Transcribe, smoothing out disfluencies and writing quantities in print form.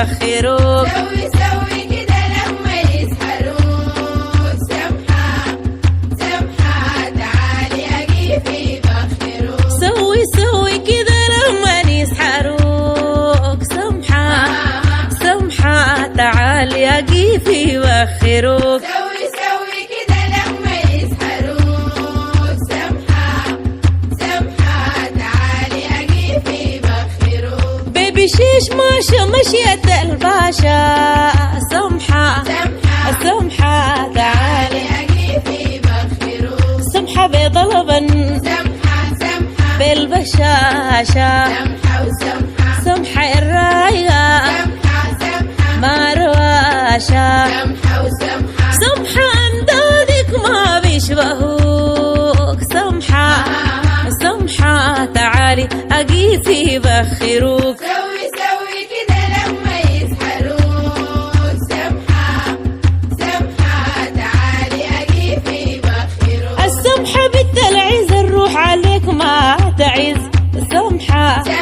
يبخروك. سوي كده لما يسحروك، سمحة تعالي أجيب يبخروك. سوي كده لما يسحروك، سمحة تعالي أجيب يبخروك. سوي كده لما يسحروك، سمحة تعالي أجيب يبخروك. بيبي شيش ماشية مشية الباشا، سمحة تعالي أجيب يبخروك. سمحة بيض لبن سمحة بالبشاشة، سمحة الرايقة ما رواشة، سمحة أندادك ما بيشبهوك. سمحة تعالي أجيب يبخروك.